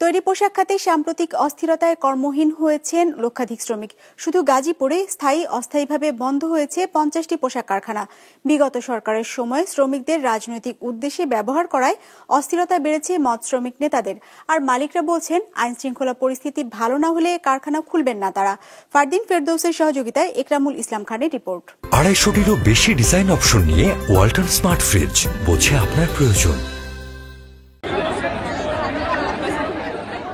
তৈরি পোশাক খাতে সাম্প্রতিক অস্থিরতায় কর্মহীন হয়েছেন লক্ষাধিক শ্রমিক। শুধু গাজীপুরে স্থায়ী অস্থায়ীভাবে বন্ধ হয়েছে 50টি পোশাক কারখানা। বিগত সরকারের সময় শ্রমিকদের রাজনৈতিক উদ্দেশ্যে ব্যবহার করায় অস্থিরতা বেড়েছে মৎস্য শ্রমিক নেতাদের। আর মালিকরা বলছেন, আইন শৃঙ্খলা পরিস্থিতি ভালো না হলে কারখানা খুলবেন না তারা। ফারদিন ফেরদৌসের সহযোগিতায় একরামুল ইসলাম খানের রিপোর্ট। 250টিরও বেশি ডিজাইন অপশন নিয়ে ওয়ালটন স্মার্ট ফ্রিজ, বোঝে আপনার প্রয়োজন।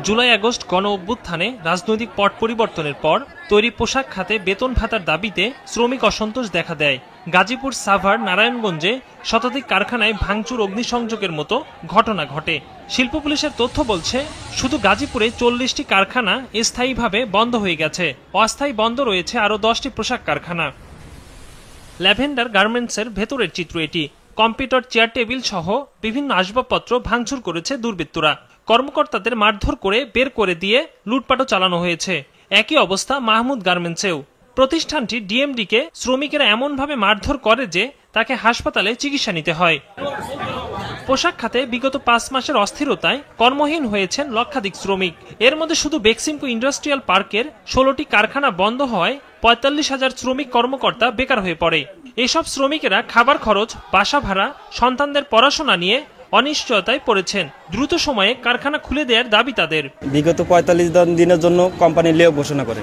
জুলাই আগস্ট গণ অভ্যুত্থানে রাজনৈতিক পট পরিবর্তনের পর তৈরি পোশাক খাতে বেতন ভাতার দাবিতে শ্রমিক অসন্তোষ দেখা দেয়। গাজীপুর, সাভার, নারায়ণগঞ্জে শতাধিক কারখানায় ভাঙচুর, অগ্নিসংযোগের মতো ঘটনা ঘটে। শিল্প পুলিশের তথ্য বলছে, শুধু গাজীপুরে 40টি কারখানা স্থায়ীভাবে বন্ধ হয়ে গেছে। অস্থায়ী বন্ধ রয়েছে আরও 10টি পোশাক কারখানা। ল্যাভেন্ডার গার্মেন্টসের ভেতরের চিত্র এটি। কম্পিউটার, চেয়ার টেবিল সহ বিভিন্ন আসবাবপত্র ভাঙচুর করেছে দুর্বৃত্তরা। কর্মকর্তাদের মারধর করে বের করে দিয়ে লুটপাটও চালানো হয়েছে। একই অবস্থা মাহমুদ গার্মেন্টসেও। প্রতিষ্ঠানটি ডিএমডিকে শ্রমিকেরা এমনভাবে মারধর করে যে তাকে হাসপাতালে চিকিৎসা নিতে হয়। পোশাক খাতে বিগত 5 মাসের অস্থিরতায় কর্মহীন হয়েছেন লক্ষাধিক শ্রমিক। এর মধ্যে শুধু বেক্সিমকো ইন্ডাস্ট্রিয়াল পার্কের 16টি কারখানা বন্ধ হওয়ায় 45,000 শ্রমিক কর্মকর্তা বেকার হয়ে পড়ে। এসব শ্রমিকেরা খাবার খরচ, বাসা ভাড়া, সন্তানদের পড়াশোনা নিয়ে অনিশ্চয়তায় পড়েছেন। দ্রুত সময়ে কারখানা খুলে দেওয়ার দাবি তাদের। বিগত 45 দিনের জন্য কোম্পানি লে অফ ঘোষণা করে।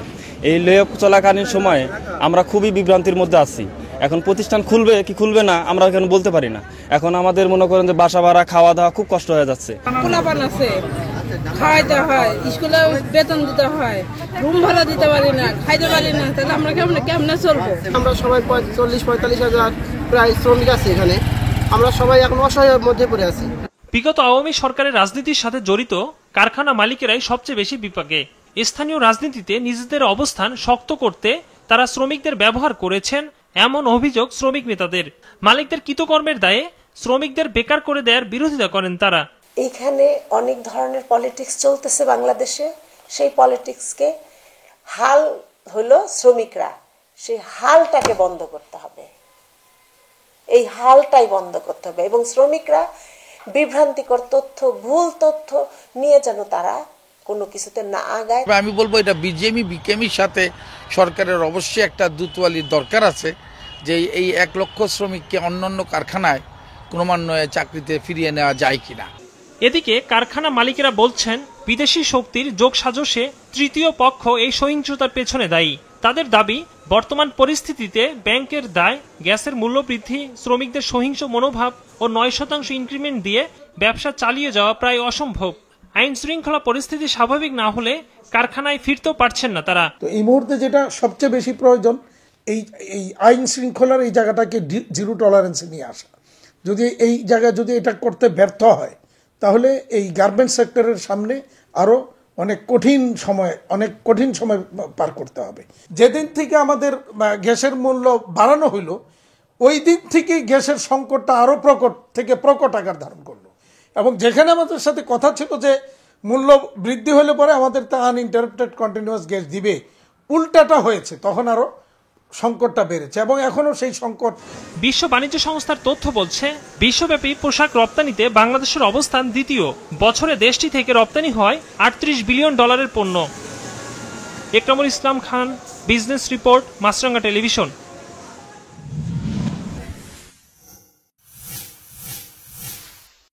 এই লে অফ চলাকালীন সময়ে আমরা খুবই বিভ্রান্তির মধ্যে আছি। এখন প্রতিষ্ঠান খুলবে কি খুলবে না আমরা এখন বলতে পারি না। এখন আমাদের মনে করেন যে বাসা ভাড়া, খাওয়া দাওয়া খুব কষ্ট হয়ে যাচ্ছে। খাওয়াইতে হয়, স্কুলে বেতন দিতে হয়, রুম ভাড়া দিতে পারি না, খাইতে পারি না, তাহলে আমরা কেমনে চলবো? আমরা সবাই 40-45,000 প্রায় শ্রমিক আছে এখানে। আমরা সবাই এখন অসহায়ের মধ্যে পড়ে আছি। বিগত আওয়ামী সরকারের রাজনীতির সাথে জড়িত কারখানা মালিকেরাই সবচেয়ে বেশি বিপাকে। স্থানীয় রাজনীতিতে নিজেদের অবস্থান শক্ত করতে তারা শ্রমিকদের ব্যবহার করেছেন, এমন অভিযোগ শ্রমিক নেতাদের। মালিকদের কৃতকর্মের দায়ে শ্রমিকদের বেকার করে দেওয়ার বিরোধিতা করেন তারা। এইখানে অনেক ধরনের পলিটিক্স চলতেছে বাংলাদেশে। সেই পলিটিক্সকে হাল হলো শ্রমিকরা, সেই হালটাকে বন্ধ করতে হবে। এই হালটাই বন্ধ করতে হবে এবং শ্রমিকরা বিভ্রান্তিকর তথ্য, ভুল তথ্য নিয়ে যেন তারা কোনো কিছুতে না আগায়। আমি বলবো এটা বিকেমির সাথে সরকারের অবশ্যই একটা দুতোয়ালির দরকার আছে, যে এই 1 লক্ষ শ্রমিককে অন্যান্য কারখানায় ক্রমান্বয়ে চাকরিতে ফিরিয়ে নেওয়া যায় কিনা। এদিকে কারখানা মালিকেরা বলছেন, বিদেশি শক্তির যোগসাজশে তৃতীয় পক্ষ এই সহিংসতার পেছনে দায়ী। তাদের দাবি, বর্তমান পরিস্থিতিতে ব্যাংকের দায়, গ্যাসের মূল্যবৃদ্ধি, শ্রমিকদের সহিংস মনোভাব ও 9% ইনক্রিমেন্ট দিয়ে ব্যবসা চালিয়ে যাওয়া প্রায় অসম্ভব। আইন শৃঙ্খলা পরিস্থিতি স্বাভাবিক না হলে কারখানায় ফিরতেও পারছেন না তারা। তো এই মুহূর্তে যেটা সবচেয়ে বেশি প্রয়োজন, এই আইন শৃঙ্খলার এই জায়গাটাকে জিরো টলারেন্সে নিয়ে আসা। যদি এই জায়গায় যদি এটা করতে ব্যর্থ হয়, তাহলে এই গার্মেন্টস সেক্টরের সামনে আরও অনেক কঠিন সময় পার করতে হবে। যেদিন থেকে আমাদের গ্যাসের মূল্য বাড়ানো হইল, ওই দিন থেকেই গ্যাসের সংকটটা আরও প্রকট আকার ধারণ করলো। এবং যেখানে আমাদের সাথে কথা ছিল যে মূল্য বৃদ্ধি হলে পরে আমাদের তা আনইন্টারাপ্টেড কন্টিনিউয়াস গ্যাস দিবে, উল্টাটা হয়েছে। তখন আরও সংকটটা বেড়েছে এবং এখনো সেই সংকট। বিশ্ব বাণিজ্য সংস্থার তথ্য বলছে, বিশ্বব্যাপী পোশাক রপ্তানিতে বাংলাদেশের অবস্থান দ্বিতীয়। বছরে দেশটি থেকে রপ্তানি হয় $38 বিলিয়ন পণ্য। একরামুল ইসলাম খান, বিজনেস রিপোর্ট, মাছরাঙ্গা টেলিভিশন।